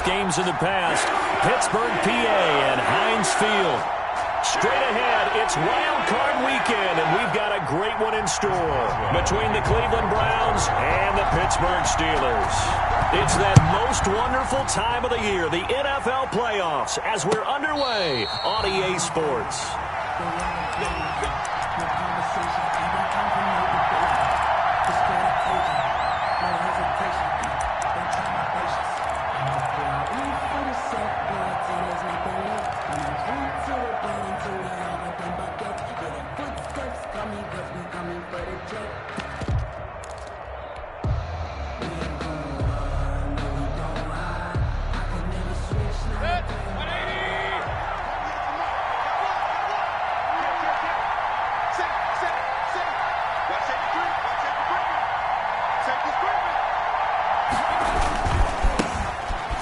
games in the past. Pittsburgh, PA, and Heinz Field. Straight ahead, it's Wildcard weekend, and we've got a great one in store between the Cleveland Browns and the Pittsburgh Steelers. It's that most wonderful time of the year, the NFL playoffs, as we're underway on EA Sports.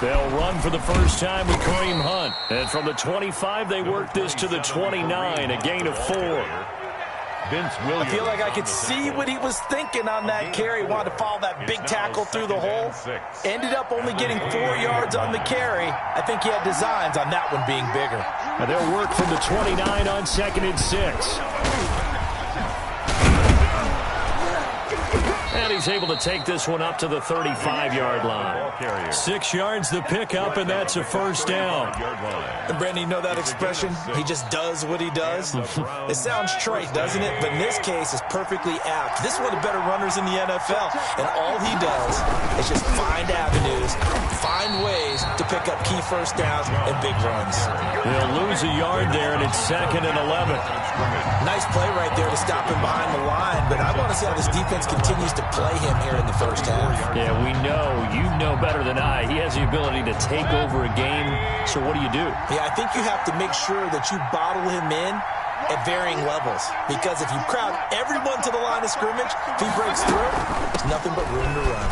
They'll run for the first time with Kareem Hunt. And from the 25, they work this to the 29, a gain of 4. I feel like I could see what he was thinking on that carry. Wanted to follow that big tackle through the hole. Ended up only getting 4 yards on the carry. I think he had designs on that one being bigger. And they'll work from the 29 on 2nd and 6. And he's able to take this one up to the 35-yard line. 6 yards the pickup, and that's a first down. And Brandon, you know that expression? He just does what he does? It sounds trite, doesn't it? But in this case, it's perfectly apt. This is one of the better runners in the NFL, and all he does is just find avenues, find ways to pick up key first downs and big runs. They'll lose a yard there, and it's 2nd and 11. Nice play right there to stop him behind the line, but I want to see how this defense continues to play him here in the first half. Yeah, we know. You know better than I. He has the ability to take over a game, so what do you do? Yeah, I think you have to make sure that you bottle him in at varying levels, because if you crowd everyone to the line of scrimmage, if he breaks through, there's nothing but room to run.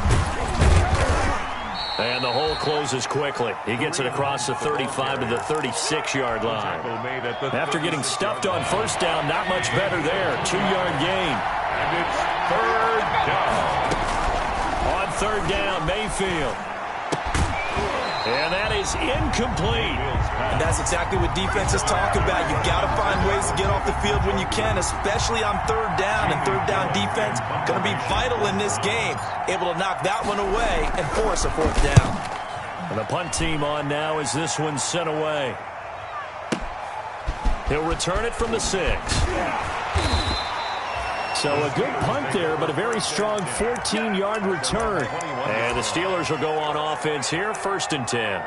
And the hole closes quickly. He gets it across the 35 to the 36-yard line. After getting stuffed on first down, not much better there. 2-yard gain. And it's 3rd down. On 3rd down, Mayfield. And that is incomplete. And that's exactly what defenses talk about. You've got to find ways to get off the field when you can, especially on 3rd down. And 3rd down defense going to be vital in this game. Able to knock that one away and force a 4th down. And the punt team on now as this one's sent away. He'll return it from the 6. So a good punt there, but a very strong 14-yard return. And the Steelers will go on offense here, 1st and 10.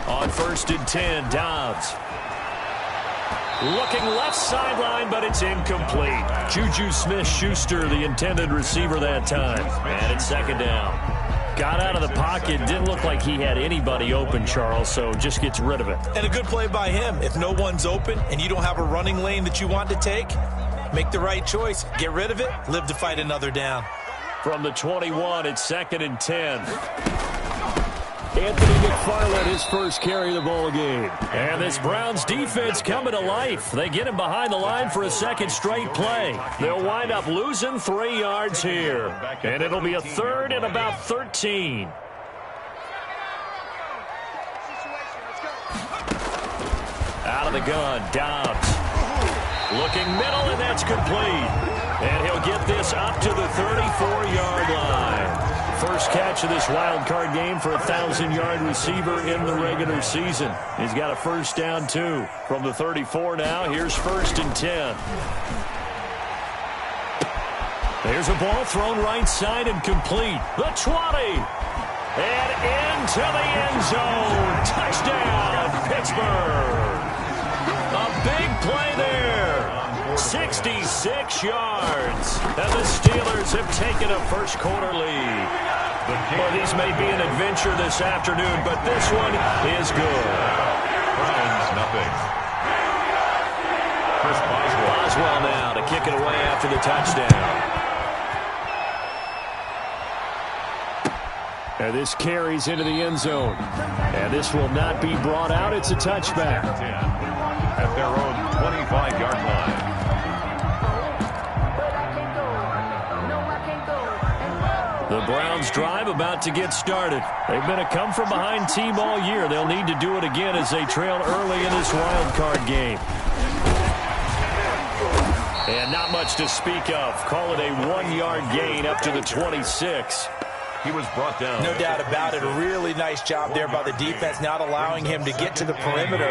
On 1st and 10, Dobbs. Looking left sideline, but it's incomplete. Juju Smith-Schuster, the intended receiver that time. And it's 2nd down. Got out of the pocket. Didn't look like he had anybody open, Charles, so just gets rid of it. And a good play by him. If no one's open and you don't have a running lane that you want to take, make the right choice. Get rid of it. Live to fight another down. From the 21, it's 2nd and 10. Anthony McFarland, his first carry of the ball game. And this Browns defense coming to life. They get him behind the line for a 2nd straight play. They'll wind up losing 3 yards here. And it'll be a 3rd and about 13. Out of the gun, Dobbs. Looking middle, and that's complete. And he'll get this up to the 34-yard line. First catch of this wild card game for a 1,000-yard receiver in the regular season. He's got a first down, too. From the 34 now, here's 1st and 10. There's a ball thrown right side and complete. The 20. And into the end zone. Touchdown, Pittsburgh. A big play there. 66 yards. And the Steelers have taken a first-quarter lead. Well, these may be an adventure this afternoon, but this one is good. Browns, nothing. Chris Boswell. Boswell now to kick it away after the touchdown. And this carries into the end zone. And this will not be brought out. It's a touchback. 10 at their own 25-yard line. The Browns drive about to get started. They've been a come-from-behind team all year. They'll need to do it again as they trail early in this wild card game. And not much to speak of. Call it a 1-yard gain up to the 26. He was brought down. No doubt about it. A really nice job there by the defense, not allowing him to get to the perimeter.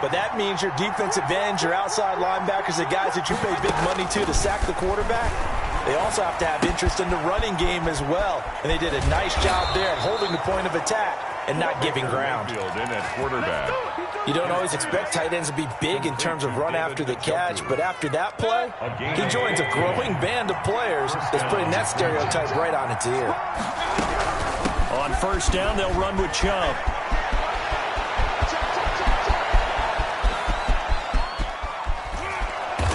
But that means your defensive ends, your outside linebackers, the guys that you pay big money to sack the quarterback, they also have to have interest in the running game as well. And they did a nice job there at holding the point of attack and not giving ground. In at quarterback. You don't always expect tight ends to be big in terms of run after the catch, but after that play, he joins a growing band of players that's putting that stereotype right on its ear. On first down, they'll run with Chubb.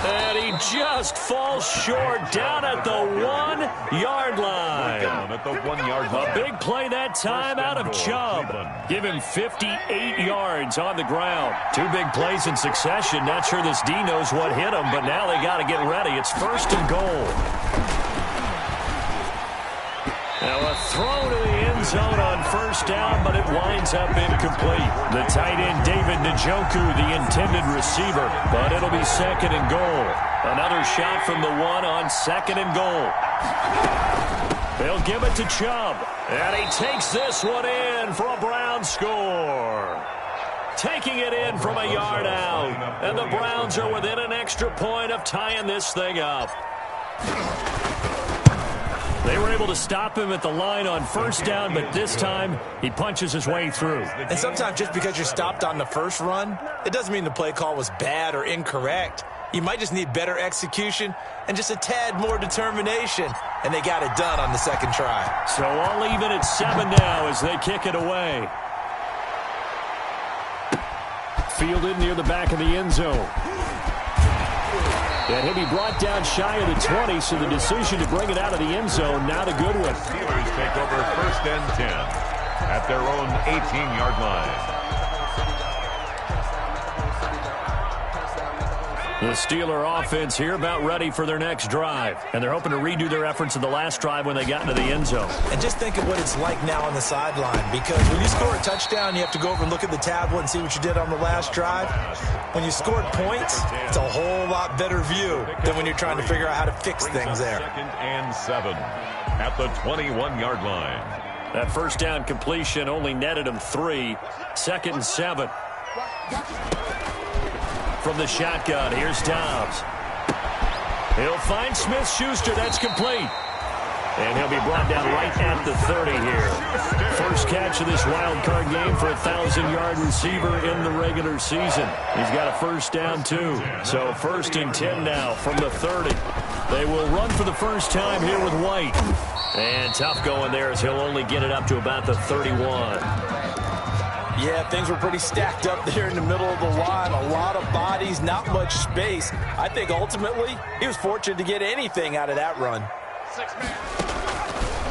And he just falls short down at the 1-yard line. Down at the 1-yard line. A big play that time out of Chubb. Give him 58 yards on the ground. 2 big plays in succession. Not sure this D knows what hit him, but now they got to get ready. It's first and goal. Now a throw to the end zone on first down, but it winds up incomplete. The tight end, David Njoku, the intended receiver, but it'll be second and goal. Another shot from the 1 on second and goal. They'll give it to Chubb, and he takes this one in for a Browns score. Taking it in from a yard out, and the Browns are within an extra point of tying this thing up. They were able to stop him at the line on first down, but this time he punches his way through. And sometimes just because you're stopped on the first run, it doesn't mean the play call was bad or incorrect. You might just need better execution and just a tad more determination, and they got it done on the second try. So all even at 7 now as they kick it away. Fielded near the back of the end zone. And he'll be brought down shy of the 20, so the decision to bring it out of the end zone, not a good one. Steelers take over first and 10 at their own 18-yard line. The Steeler offense here about ready for their next drive. And they're hoping to redo their efforts in the last drive when they got into the end zone. And just think of what it's like now on the sideline, because when you score a touchdown, you have to go over and look at the tablet and see what you did on the last drive. When you scored points, it's a whole lot better view than when you're trying to figure out how to fix things there. Second and 7 at the 21-yard line. That first down completion only netted him 3. Second and 7. From the shotgun, here's Dobbs. He'll find Smith-Schuster. That's complete. And he'll be brought down right at the 30 here. First catch of this wild card game for a 1,000-yard receiver in the regular season. He's got a first down, too. So first and 10 now from the 30. They will run for the first time here with White. And tough going there as he'll only get it up to about the 31. Yeah, things were pretty stacked up there in the middle of the line. A lot of bodies, not much space. I think ultimately he was fortunate to get anything out of that run.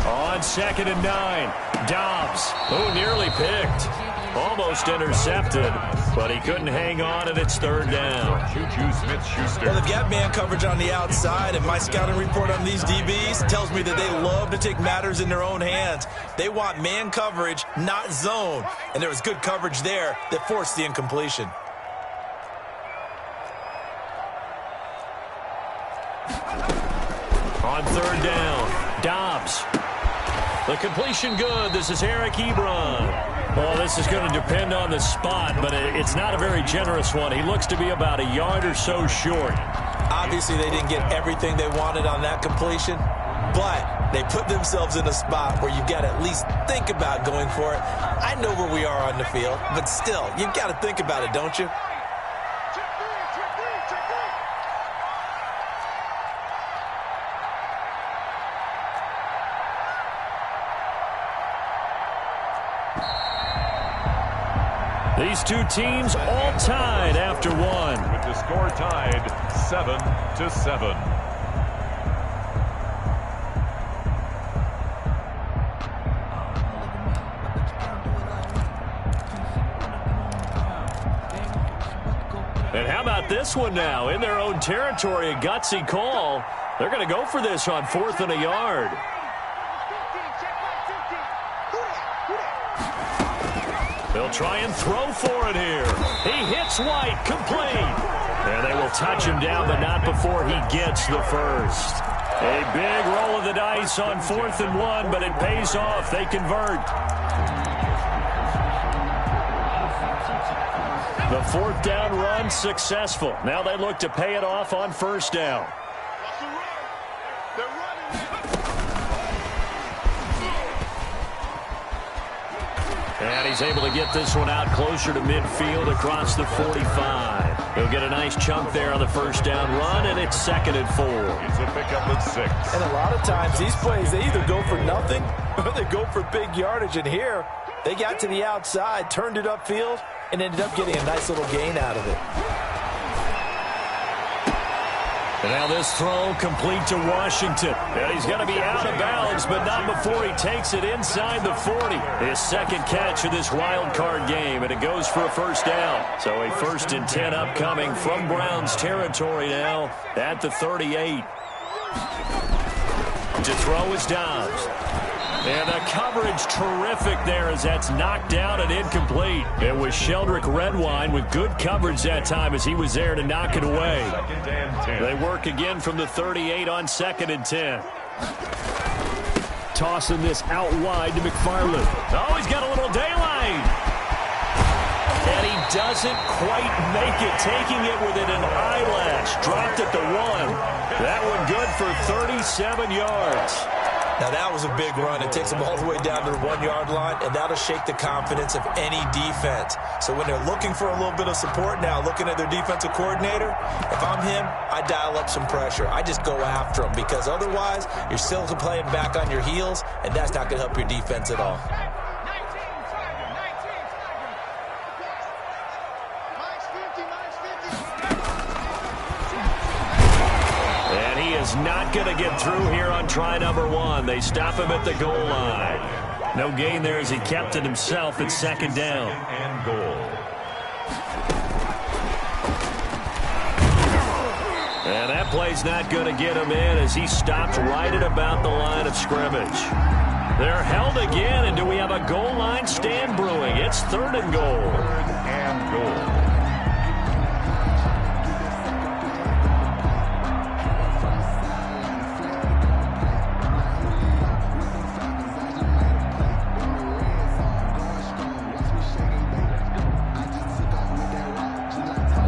On second and 9, Dobbs, who nearly picked. Almost intercepted, but he couldn't hang on, and it's third down. Juju Smith-Schuster. Well, they've got man coverage on the outside, and my scouting report on these DBs tells me that they love to take matters in their own hands. They want man coverage, not zone, and there was good coverage there that forced the incompletion. On third down, Dobbs. The completion good. This is Eric Ebron. Well, this is going to depend on the spot, but it's not a very generous one. He looks to be about a yard or so short. Obviously, they didn't get everything they wanted on that completion, but they put themselves in a spot where you've got to at least think about going for it. I know where we are on the field, but still, you've got to think about it, don't you? These two teams all tied after one. With the score tied 7-7. And how about this one now? In their own territory, a gutsy call. They're going to go for this on 4th and a yard. They'll try and throw for it here. He hits White, complete. And they will touch him down, but not before he gets the first. A big roll of the dice on 4th and 1, but it pays off. They convert. The 4th down run successful. Now they look to pay it off on 1st down. And he's able to get this one out closer to midfield across the 45. He'll get a nice chunk there on the 1st down run, and it's 2nd and 4. It's a pickup at 6. And a lot of times these plays, they either go for nothing or they go for big yardage. And here, they got to the outside, turned it upfield, and ended up getting a nice little gain out of it. And now this throw complete to Washington. And he's going to be out of bounds, but not before he takes it inside the 40. His 2nd catch of this wild card game, and it goes for a 1st down. So a 1st and 10 upcoming from Browns territory now at the 38. To throw is Dobbs. And the coverage terrific there as that's knocked down and incomplete. It was Sheldrick Redwine with good coverage that time as he was there to knock it away. They work again from the 38 on 2nd and 10. Tossing this out wide to McFarland. Oh, he's got a little daylight. And he doesn't quite make it, taking it within an eyelash. Dropped at the 1. That one good for 37 yards. Now, that was a big run. It takes them all the way down to the 1-yard line, and that'll shake the confidence of any defense. So when they're looking for a little bit of support now, looking at their defensive coordinator, if I'm him, I dial up some pressure. I just go after them because otherwise you're still playing back on your heels, and that's not going to help your defense at all. Is not going to get through here on try number 1. They stop him at the goal line. No gain there as he kept it himself at 2nd down. And goal. And that play's not going to get him in as he stopped right at about the line of scrimmage. They're held again, and do we have a goal line stand brewing? It's 3rd and goal. 3rd and goal.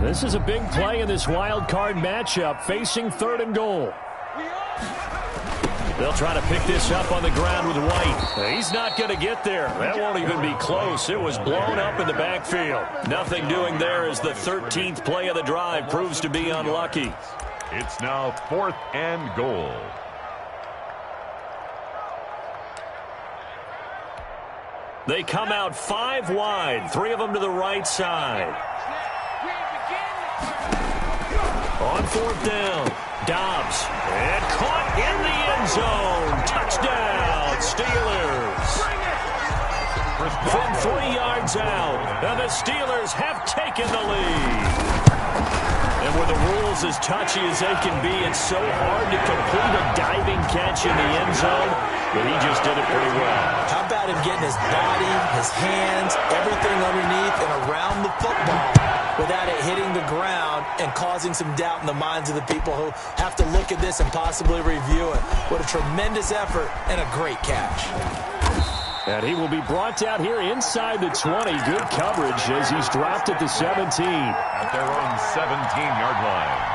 This is a big play in this wild card matchup, facing 3rd and goal. They'll try to pick this up on the ground with White. He's not going to get there. That won't even be close. It was blown up in the backfield. Nothing doing there as the 13th play of the drive proves to be unlucky. It's now 4th and goal. They come out 5 wide, 3 of them to the right side. On 4th down, Dobbs, and caught in the end zone. Touchdown, Steelers. From 3 yards out, and the Steelers have taken the lead. And with the rules as touchy as they can be, it's so hard to complete a diving catch in the end zone, but he just did it pretty well. How about him getting his body, his hands, everything underneath and around the football without it hitting the ground and causing some doubt in the minds of the people who have to look at this and possibly review it. What a tremendous effort and a great catch. And he will be brought down here inside the 20. Good coverage as he's dropped at the 17. At their own 17-yard line.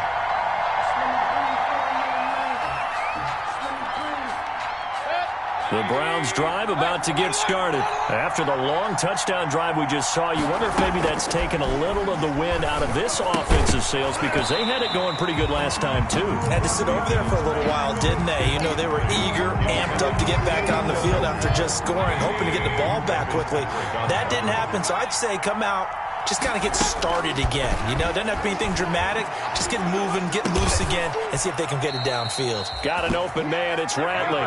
The Browns drive about to get started. After the long touchdown drive we just saw, you wonder if maybe that's taken a little of the wind out of this offensive sails because they had it going pretty good last time too. Had to sit over there for a little while, didn't they? You know, they were eager, amped up to get back on the field after just scoring, hoping to get the ball back quickly. That didn't happen, so I'd say come out, just kind of get started again. You know, doesn't have to be anything dramatic. Just get moving, get loose again, and see if they can get it downfield. Got an open man. It's Ratley.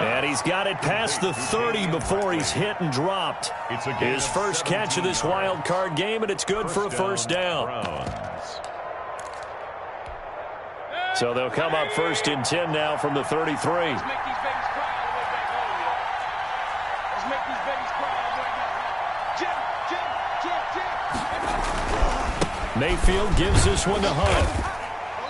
And he's got it past the 30 before he's hit and dropped. His first catch of this wild card game, and it's good for a 1st down. So they'll come up 1st and 10 now from the 33. Let's make these babies cry all the way back home, yo. Let's make these babies cry all the way back home. Jim. Mayfield gives this one to Hunt.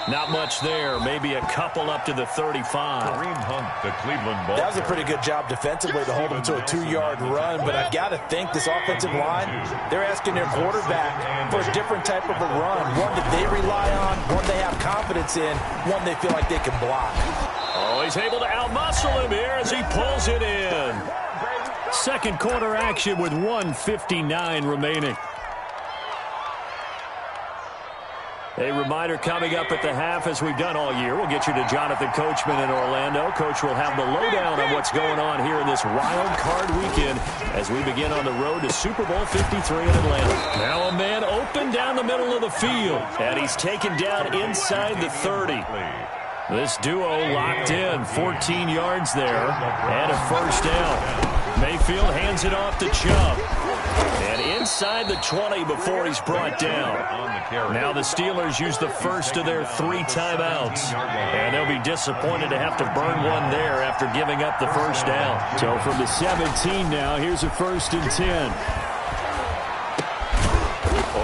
Not much there. Maybe a couple up to the 35. Kareem Hunt, the Cleveland ball. That was a pretty good job defensively to hold him to a 2-yard run, but I've got to think this offensive line, they're asking their quarterback for a different type of a run, one that they rely on, one they have confidence in, one they feel like they can block. Oh, he's able to outmuscle him here as he pulls it in. Second quarter action with 1:59 remaining. A reminder coming up at the half, as we've done all year. We'll get you to Jonathan Coachman in Orlando. Coach will have the lowdown on what's going on here in this wild card weekend as we begin on the road to Super Bowl 53 in Atlanta. Now a man open down the middle of the field, and he's taken down inside the 30. This duo locked in, 14 yards there, and a first down. Mayfield hands it off to Chubb. And inside the 20 before he's brought down. Now the Steelers use the first of their 3 timeouts. And they'll be disappointed to have to burn one there after giving up the first down. So from the 17 now, here's a 1st and 10.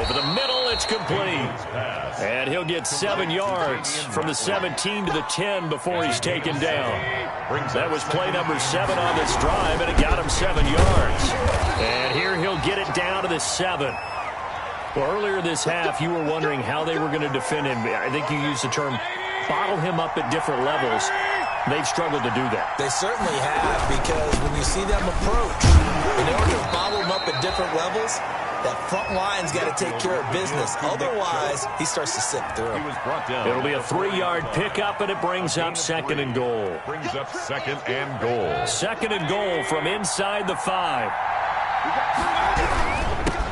Over the middle, it's complete. And he'll get 7 yards from the 17 to the 10 before he's taken down. That was play number 7 on this drive, and it got him 7 yards. And here he'll get it down to the 7. Well, earlier this half, you were wondering how they were going to defend him. I think you used the term bottle him up at different levels. They've struggled to do that. They certainly have, because when you see them approach, in order to bottle him up at different levels, that front line's got to take care of business. Otherwise, he starts to sip through. He was brought down. It'll be a 3-yard pickup, and it brings up 2nd and goal. Brings up 2nd and goal. 2nd and goal from inside the 5.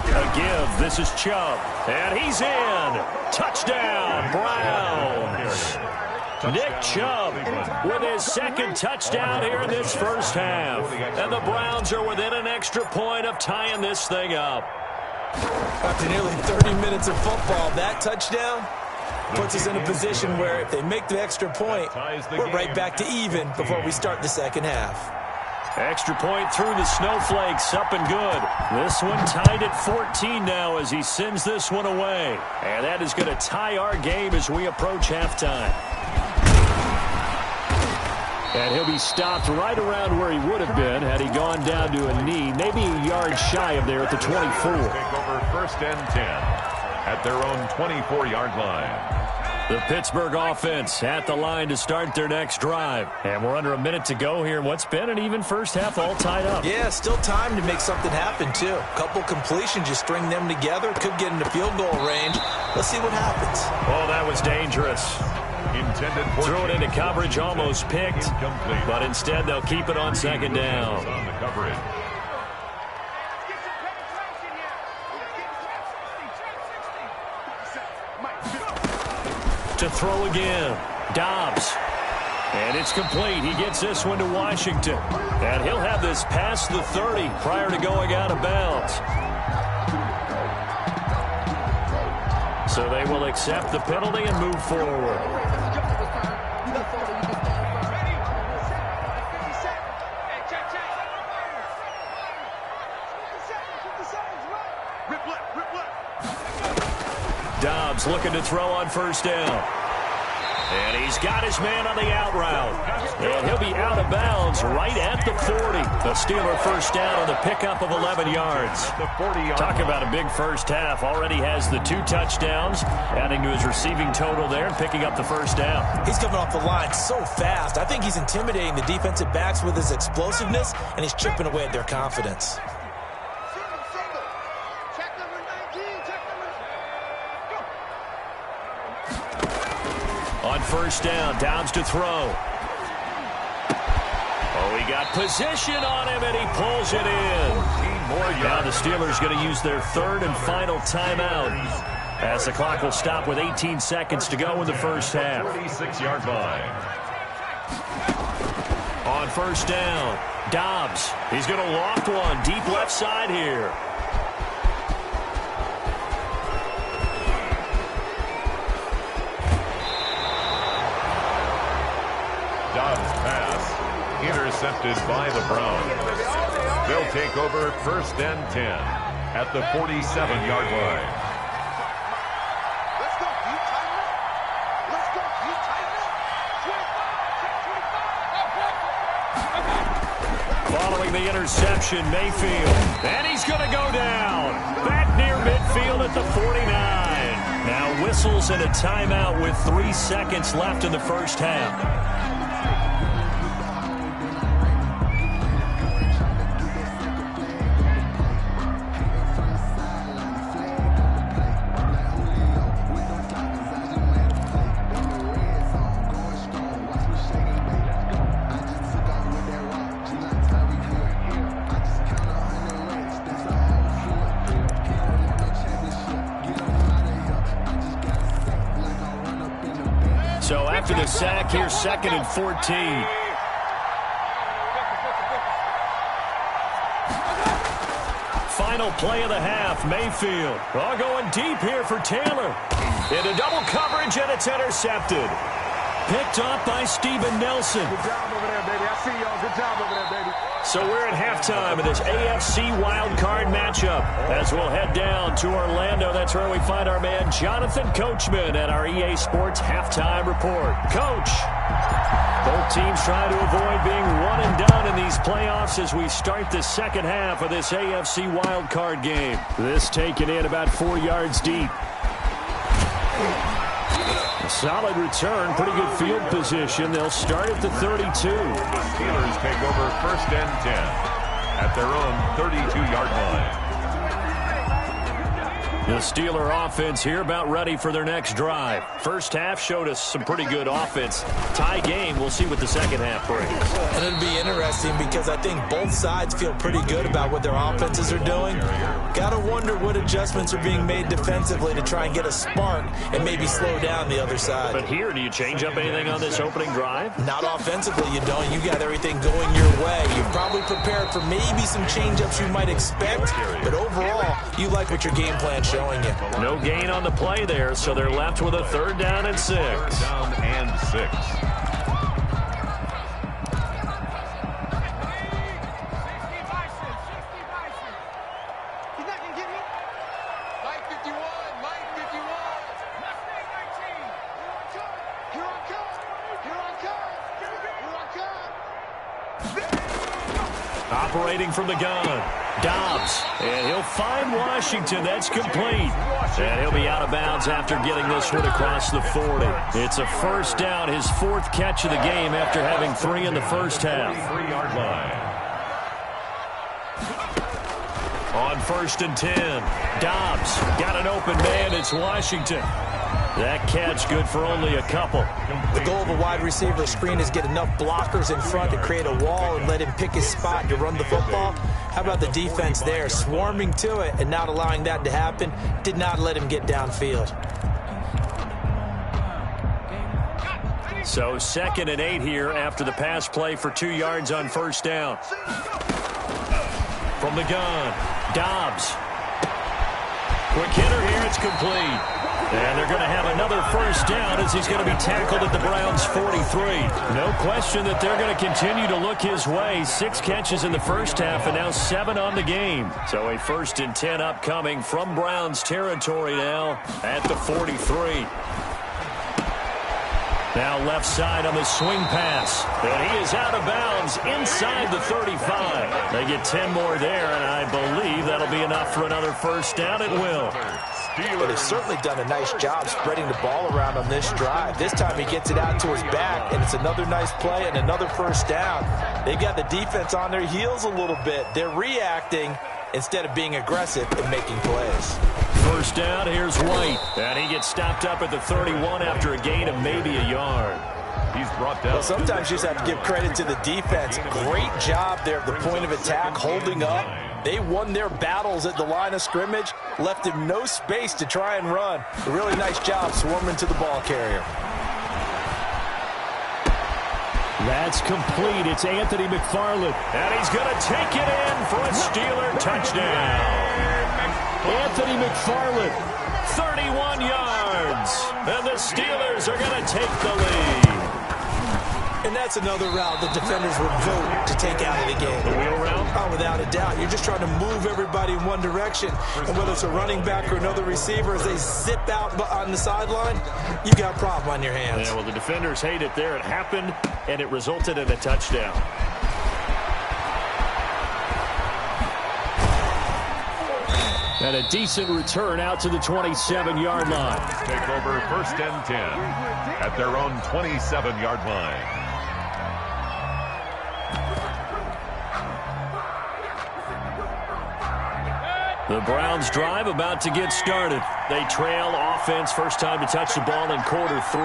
A give. This is Chubb. And he's in. Touchdown, Browns. Nick Chubb with his 2nd touchdown here in this first half. And the Browns are within an extra point of tying this thing up. After nearly 30 minutes of football, that touchdown puts us in a position where if they make the extra point, we're right back to even before we start the second half. Extra point through the snowflakes, up and good. This one tied at 14 now as he sends this one away. And that is going to tie our game as we approach halftime. And he'll be stopped right around where he would have been had he gone down to a knee, maybe a yard shy of there at the 24. Take over 1st and 10 at their own 24-yard line. The Pittsburgh offense at the line to start their next drive. And we're under a minute to go here in what's been an even first half, all tied up. Yeah, still time to make something happen, too. A couple completions, just string them together. Could get into field goal range. Let's see what happens. Oh, that was dangerous. Intended for Threw it into coverage, almost picked. Incomplete. But instead, they'll keep it on 2nd down. On the coverage. To throw again. Dobbs. And it's complete. He gets this one to Washington. And he'll have this past the 30 prior to going out of bounds. So they will accept the penalty and move forward. Dobbs looking to throw on 1st down. And he's got his man on the out route. And he'll be out of bounds right at the 40. The Steeler first down on the pickup of 11 yards. Talk about a big first half. Already has the 2 touchdowns, adding to his receiving total there and picking up the first down. He's coming off the line so fast. I think he's intimidating the defensive backs with his explosiveness, and he's chipping away at their confidence. On 1st down, Dobbs to throw. Oh, he got position on him, and he pulls it in. Now the Steelers going to use their 3rd and final timeout, as the clock will stop with 18 seconds to go in the first half. 46-yard line. On 1st down, Dobbs. He's going to loft one deep left side here. intercepted by the Browns. They'll take over 1st and 10 at the 47-yard line. Following the interception, Mayfield. And he's going to go down. Back near midfield at the 49. Now whistles and a timeout with 3 seconds left in the first half. So after the sack, here's 2nd and 14. Final play of the half, Mayfield. All going deep here for Taylor. Into double coverage, and it's intercepted. Picked up by Steven Nelson. Good job over there, baby. I see y'all. Good job over there, baby. So we're at halftime of this AFC Wildcard matchup. As we'll head down to Orlando, that's where we find our man Jonathan Coachman at our EA Sports Halftime Report. Coach, both teams trying to avoid being one and done in these playoffs as we start the second half of this AFC Wildcard game. This taken in about 4 yards deep. Solid return, pretty good field position. They'll start at the 32. The Steelers take over 1st and 10 at their own 32-yard line. The Steeler offense here about ready for their next drive. First half showed us some pretty good offense. Tie game, we'll see what the second half brings. And it'll be interesting because I think both sides feel pretty good about what their offenses are doing. Gotta wonder what adjustments are being made defensively to try and get a spark and maybe slow down the other side. But here, do you change up anything on this opening drive? Not offensively, you don't. You got everything going your way. You've probably prepared for maybe some change-ups you might expect, but overall, you like what your game plan showing you. No gain on the play there, so they're left with a 3rd down and 6. 3rd down and 6. Operating from the gun, Dobbs, and he'll find Washington. That's complete. And he'll be out of bounds after getting this one across the 40. It's a 1st down, his 4th catch of the game after having 3 in the first half. 3-yard line. On 1st and 10, Dobbs got an open man. It's Washington. That catch good for only a couple. The goal of a wide receiver screen is get enough blockers in front to create a wall and let him pick his spot to run the football. How about the defense there, swarming to it and not allowing that to happen? Did not let him get downfield. So 2nd and 8 here after the pass play for 2 yards on 1st down. From the gun, Dobbs. Quick hitter here, it's complete. And they're going to have another 1st down as he's going to be tackled at the Browns' 43. No question that they're going to continue to look his way. 6 catches in the first half and now 7 on the game. So a 1st and 10 upcoming from Browns territory now at the 43. Now left side on the swing pass. And he is out of bounds inside the 35. They get 10 more there, and I believe that'll be enough for another 1st down. It will. But he's certainly done a nice job spreading the ball around on this drive. This time he gets it out to his back, and it's another nice play and another 1st down. They got the defense on their heels a little bit. They're reacting instead of being aggressive and making plays. 1st down, here's White. And he gets stopped up at the 31 after a gain of maybe a yard. He's brought down. Well, sometimes you just have to give credit to the defense. Great job there at the point of attack, holding up. They won their battles at the line of scrimmage, left him no space to try and run. A really nice job swarming to the ball carrier. That's complete. It's Anthony McFarland. And he's going to take it in for a Steeler touchdown. Anthony McFarland, 31 yards. And the Steelers are going to take the lead. And that's another route the defenders would vote to take out of the game. The wheel route? Oh, without a doubt. You're just trying to move everybody in one direction. And whether it's a running back or another receiver, as they zip out on the sideline, you got a problem on your hands. Yeah, well, the defenders hate it there. It happened, and it resulted in a touchdown. And a decent return out to the 27-yard line. Take over 1st and 10 at their own 27-yard line. The Browns drive about to get started. They trail offense, first time to touch the ball in quarter 3,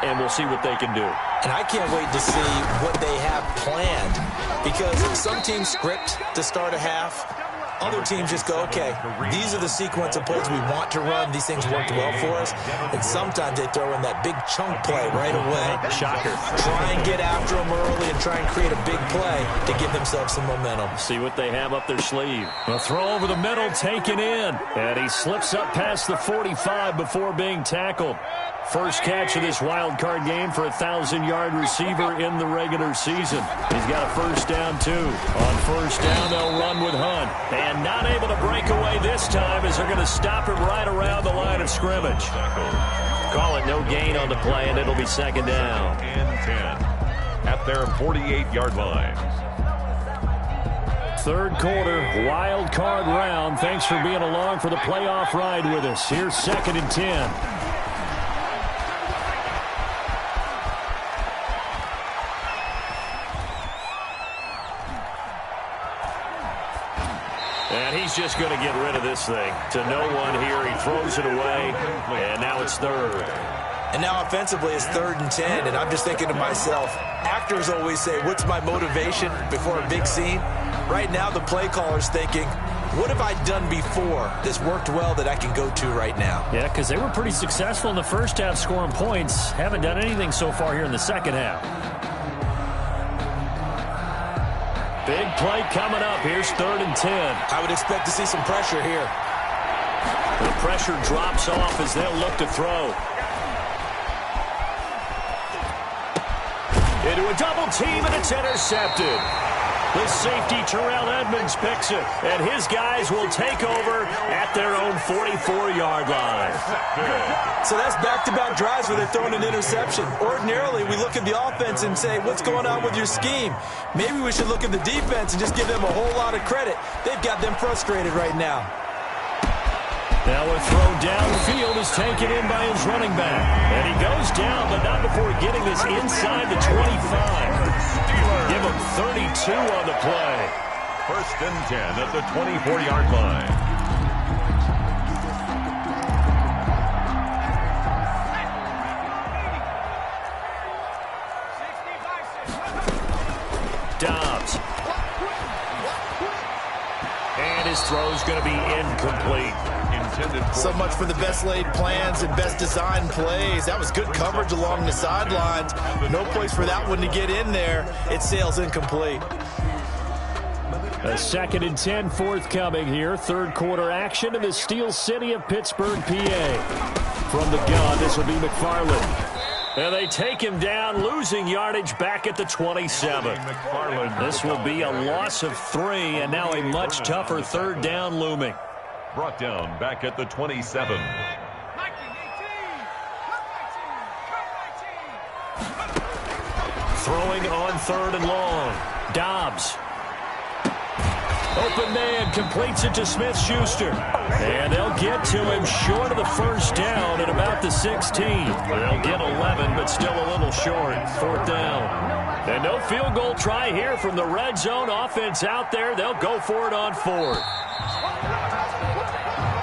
and we'll see what they can do. And I can't wait to see what they have planned, because some teams script to start a half. Other teams just go, okay, these are the sequence of plays we want to run. These things worked well for us. And sometimes they throw in that big chunk play right away. Shocker. Try and get after them early and try and create a big play to give themselves some momentum. See what they have up their sleeve. A throw over the middle, taken in. And he slips up past the 45 before being tackled. First catch of this wild card game for a 1,000-yard receiver in the regular season. He's got a first down, too. On first down, they'll run with Hunt. And not able to break away this time as they're going to stop him right around the line of scrimmage. Call it no gain on the play, and it'll be second down. And 10 at their 48-yard line. Third quarter, wild card round. Thanks for being along for the playoff ride with us. Here's 2nd and 10. And he's just going to get rid of this thing. To no one here. He throws it away. And now it's third. And now offensively it's 3rd and 10. And I'm just thinking to myself, actors always say, what's my motivation before a big scene? Right now the play caller's thinking, what have I done before that's worked well that I can go to right now? Yeah, because they were pretty successful in the first half scoring points. Haven't done anything so far here in the second half. Big play coming up. Here's 3rd and 10. I would expect to see some pressure here. The pressure drops off as they'll look to throw. Into a double team, and it's intercepted. The safety, Terrell Edmonds, picks it, and his guys will take over at their own 44-yard line. So that's back-to-back drives where they're throwing an interception. Ordinarily, we look at the offense and say, what's going on with your scheme? Maybe we should look at the defense and just give them a whole lot of credit. They've got them frustrated right now. Now a throw downfield is taken in by his running back. And he goes down, but not before getting this inside the 25. Give him 32 on the play. 1st and 10 at the 24-yard line. Dobbs. And his throw's going to be incomplete. So much for the best laid plans and best designed plays. That was good coverage along the sidelines. No place for that one to get in there. It sails incomplete. A 2nd and 10 forthcoming here. Third quarter action in the Steel City of Pittsburgh, PA. From the gun, this will be McFarland. And they take him down, losing yardage back at the 27. This will be a loss of 3, and now a much tougher 3rd down looming. Brought down back at the 27. Throwing on 3rd and long. Dobbs. Open man, completes it to Smith-Schuster. And they'll get to him short of the first down at about the 16. They'll get 11, but still a little short. 4th down. And no field goal try here from the red zone offense out there. They'll go for it on 4th.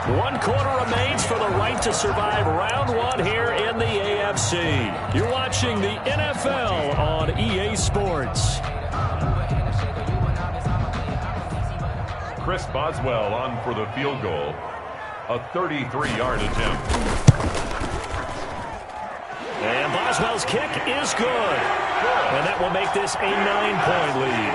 1 quarter remains for the right to survive round 1 here in the AFC. You're watching the NFL on EA Sports. Chris Boswell on for the field goal. A 33-yard attempt. And Boswell's kick is good. And that will make this a 9-point lead.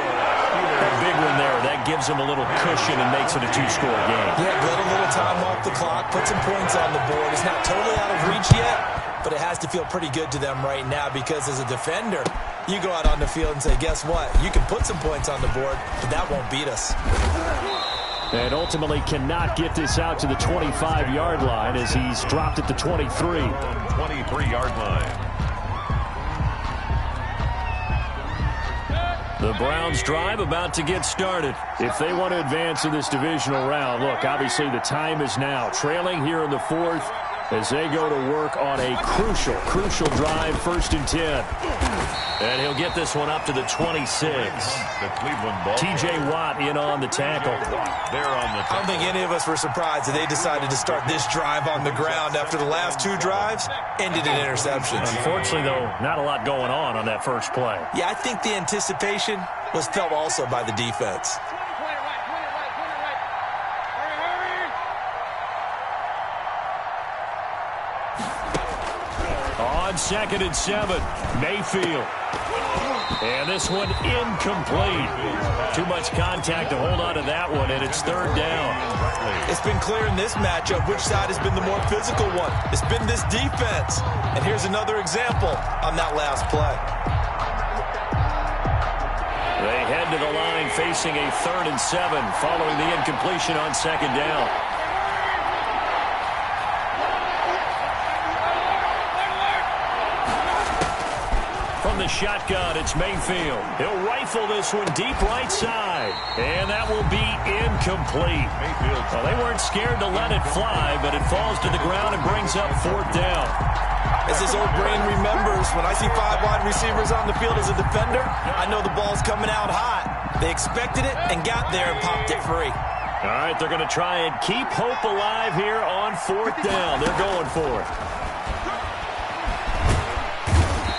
A big one there. That gives them a little cushion and makes it a 2-score game. Yeah, good. A little time off up the clock, put some points on the board. It's not totally out of reach yet, but it has to feel pretty good to them right now because as a defender, you go out on the field and say, guess what? You can put some points on the board, but that won't beat us. And ultimately cannot get this out to the 25-yard line as he's dropped at the 23. 23-yard line. The Browns drive about to get started. If they want to advance in this divisional round, look, obviously the time is now. Trailing here in the fourth as they go to work on a crucial drive, 1st and 10. And he'll get this one up to the 26. The Cleveland ball. T.J. Watt in on the tackle. They're on the I don't think any of us were surprised that they decided to start this drive on the ground after the last 2 drives ended in interceptions. Unfortunately, though, not a lot going on that first play. Yeah, I think the anticipation was felt also by the defense. On 2nd and 7, Mayfield. And this one incomplete. Too much contact to hold on to that one, and it's 3rd down. It's been clear in this matchup which side has been the more physical one. It's been this defense. And here's another example on that last play. They head to the line facing a 3rd and 7 following the incompletion on 2nd down. From the shotgun, it's Mayfield. He'll rifle this one deep right side. And that will be incomplete. Mayfield. Well, they weren't scared to let it fly, but it falls to the ground and brings up 4th down. As his old brain remembers, when I see 5 wide receivers on the field as a defender, I know the ball's coming out hot. They expected it and got there and popped it free. All right, they're going to try and keep hope alive here on 4th down. They're going for it.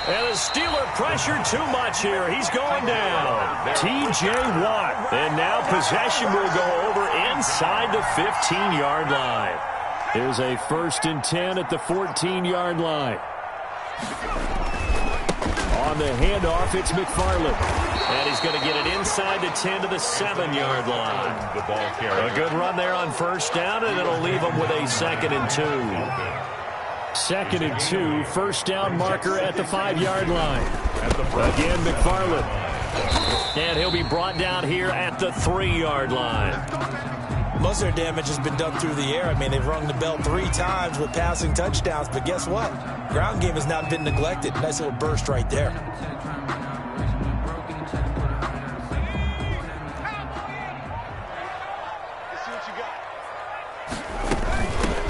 And the Steeler pressure too much here. He's going down. T.J. Watt. And now possession will go over inside the 15-yard line. Here's a 1st and 10 at the 14-yard line. On the handoff, it's McFarland. And he's going to get it inside the 10 to the 7-yard line. The ball carrier. A good run there on 1st down, and it'll leave him with a 2nd and 2. 2nd and 2, 1st down marker at the 5-yard line. Again, McFarland. And he'll be brought down here at the 3-yard line. Most of their damage has been done through the air. I mean, they've rung the bell 3 times with passing touchdowns, but guess what? Ground game has not been neglected. Nice little burst right there.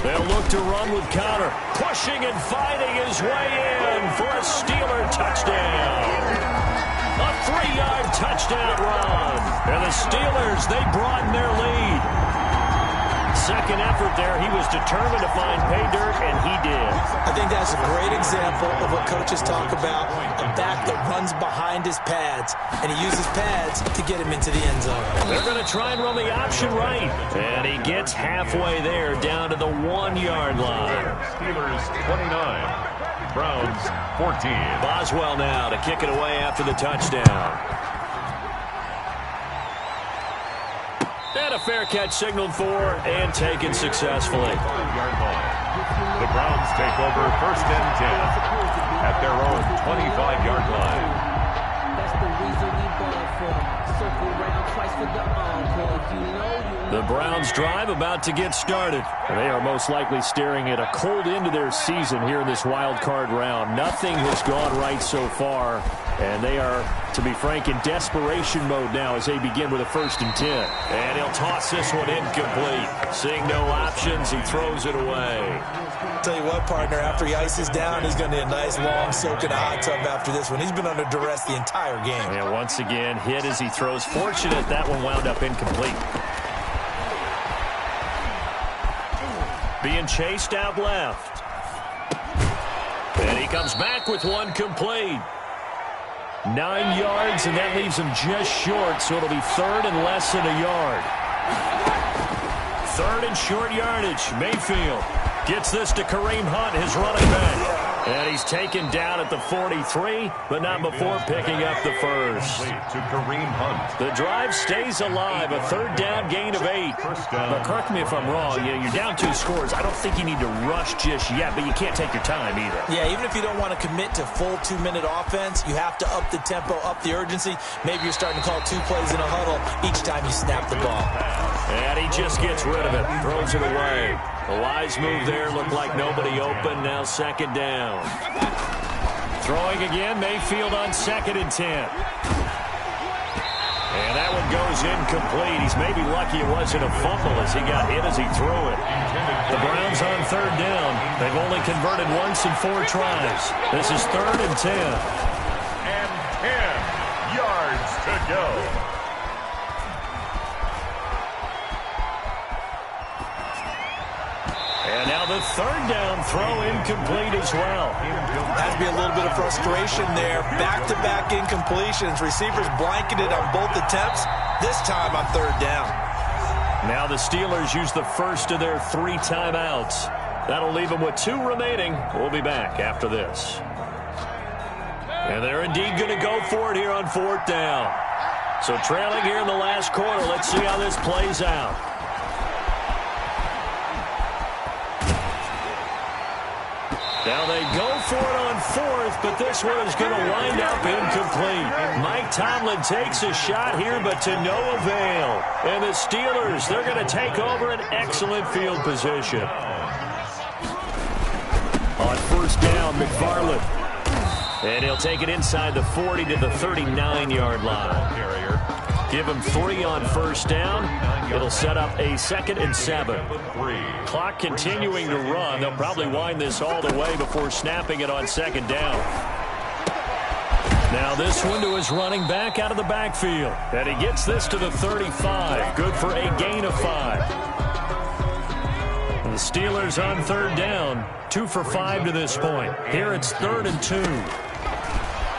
They'll look to run with Connor. Pushing and fighting his way in for a Steeler touchdown. A 3-yard touchdown run. And the Steelers, they broaden their lead. Second effort there, he was determined to find pay dirt, and he did. I think that's a great example of what coaches talk about, a back that runs behind his pads, and he uses pads to get him into the end zone. They're going to try and run the option right, and he gets halfway there down to the 1-yard line. Steelers 29, Browns 14. Boswell now to kick it away after the touchdown. And a fair catch signaled for and taken successfully. 5-yard line. The Browns take over 1st and 10 at their own 25-yard line. That's the reason we ball for. Circle round twice for the encore. If you know, The Browns drive about to get started. They are most likely staring at a cold end to their season here in this wild card round. Nothing has gone right so far, and they are, to be frank, in desperation mode now as they begin with a 1st and 10. And he'll toss this one incomplete. Seeing no options, he throws it away. Tell you what, partner, after he ices down, he's going to need a nice long soak in a hot tub after this one. He's been under duress the entire game. And once again, hit as he throws. Fortunate that one wound up incomplete. Being chased out left. And he comes back with one complete. 9 yards, and that leaves him just short, so it'll be 3rd and less than a yard. 3rd and short yardage. Mayfield gets this to Kareem Hunt, his running back. And he's taken down at the 43, but not before picking up the first. To Kareem Hunt. The drive stays alive, a third down gain of 8. But correct me if I'm wrong, you're down 2 scores. I don't think you need to rush just yet, but you can't take your time either. Yeah, even if you don't want to commit to full 2-minute offense, you have to up the tempo, up the urgency. Maybe you're starting to call 2 plays in a huddle each time you snap the ball. And he just gets rid of it, throws it away. A wise move there, looked like nobody open, now second down. Throwing again, Mayfield on 2nd and 10. And that one goes incomplete. He's maybe lucky it wasn't a fumble as he got hit as he threw it. The Browns on 3rd down. They've only converted once in 4 tries. This is 3rd and 10. And 10 yards to go. And now the 3rd down throw incomplete as well. Has to be a little bit of frustration there. Back-to-back incompletions. Receivers blanketed on both attempts. This time on 3rd down. Now the Steelers use the first of their 3 timeouts. That'll leave them with 2 remaining. We'll be back after this. And they're indeed going to go for it here on 4th down. So trailing here in the last quarter. Let's see how this plays out. Now they go for it on 4th, but this one is going to wind up incomplete. Mike Tomlin takes a shot here, but to no avail. And the Steelers, they're going to take over an excellent field position. On 1st down, McFarland. And he'll take it inside the 40 to the 39-yard line. Give him 3 on 1st down. It'll set up a 2nd and 7. Clock continuing to run. They'll probably wind this all the way before snapping it on 2nd down. Now this one to his running back out of the backfield. And he gets this to the 35. Good for a gain of 5. The Steelers on 3rd down. 2 for 5 to this point. Here it's 3rd and 2.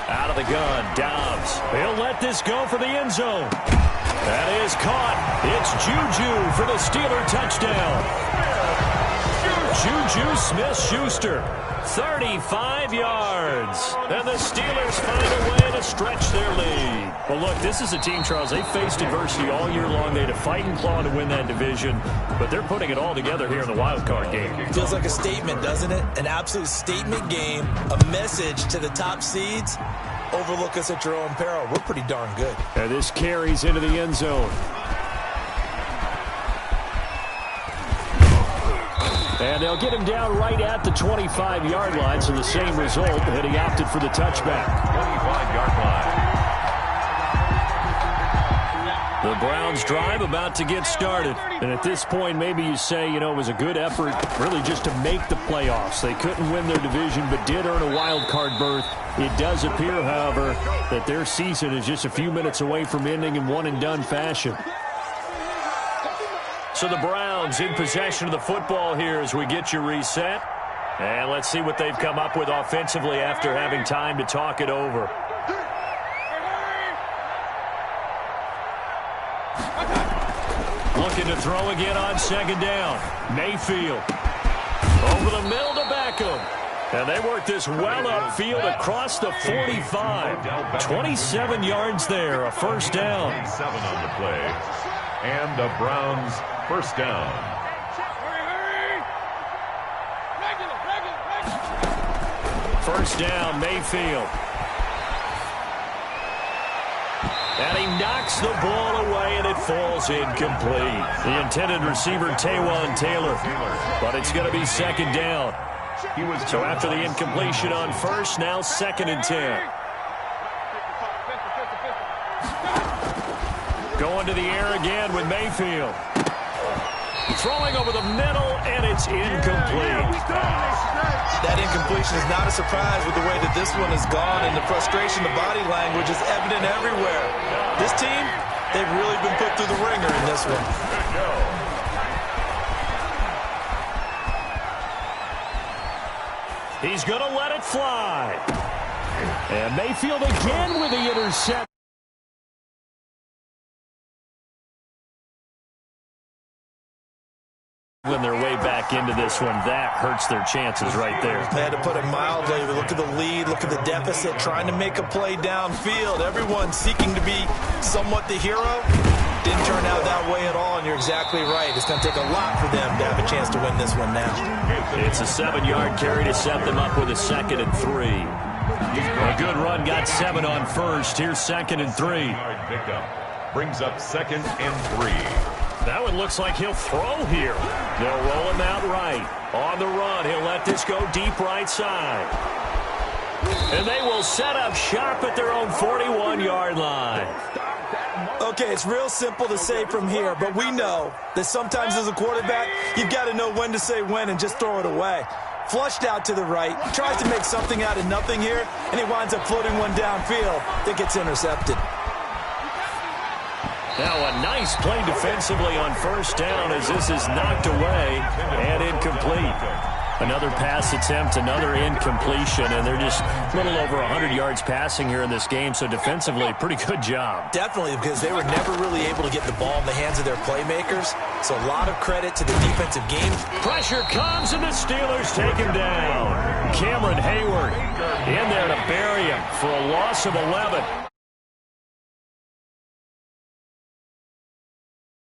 Out of the gun, Dobbs. He'll let this go for the end zone. That is caught. It's Juju for the Steeler touchdown. Juju Smith-Schuster, 35 yards. And the Steelers find a way to stretch their lead. Well, look, this is a team, Charles, they faced adversity all year long. They had to fight and claw to win that division, but they're putting it all together here in the wild card game. Feels like a statement, doesn't it? An absolute statement game, a message to the top seeds. Overlook us at your own peril. We're pretty darn good. And this carries into the end zone. And they'll get him down right at the 25-yard line, so the same result, and he opted for the touchback. 25-yard line. The Browns drive about to get started. And at this point, maybe you say, it was a good effort really just to make the playoffs. They couldn't win their division, but did earn a wild card berth. It does appear, however, that their season is just a few minutes away from ending in one-and-done fashion. So the Browns in possession of the football here as we get you reset. And let's see what they've come up with offensively after having time to talk it over. Looking to throw again on 2nd down. Mayfield. Over the middle to Beckham. And they work this well upfield across the 45. 27 yards there, a 1st down. 7 on the play. And the Browns' 1st down. 1st down, Mayfield. And he knocks the ball away, and it falls incomplete. The intended receiver, Taywan Taylor. But it's going to be 2nd down. So after the incompletion on 1st, now 2nd and 10. Going to the air again with Mayfield. Throwing over the middle, and it's incomplete. That incompletion is not a surprise with the way that this one has gone, and the frustration, the body language is evident everywhere. This team, they've really been put through the ringer in this one. He's going to let it fly. And Mayfield again with the interception. struggling their way back into this one. That hurts their chances right there. They had to put it mildly. Look at the lead. Look at the deficit. Trying to make a play downfield. Everyone seeking to be somewhat the hero. Didn't turn out that way at all, and you're exactly right. It's going to take a lot for them to have a chance to win this one now. It's a 7-yard carry to set them up with a 2nd and 3. A good run, got 7 on first. Here's 2nd and 3. Brings up 2nd and 3. That one looks like he'll throw here. They'll roll him out right. On the run, he'll let this go deep right side. And they will set up shop at their own 41-yard line. Okay, it's real simple to say from here, but we know that sometimes as a quarterback, you've got to know when to say when and just throw it away. Flushed out to the right, tries to make something out of nothing here, and he winds up floating one downfield that gets intercepted. Now a nice play defensively on first down as this is knocked away and incomplete. Another pass attempt, another incompletion, and they're just a little over 100 yards passing here in this game, so defensively, pretty good job. Definitely, because they were never really able to get the ball in the hands of their playmakers, so a lot of credit to the defensive game. Pressure comes, and the Steelers take him down. Cameron Hayward in there to bury him for a loss of 11.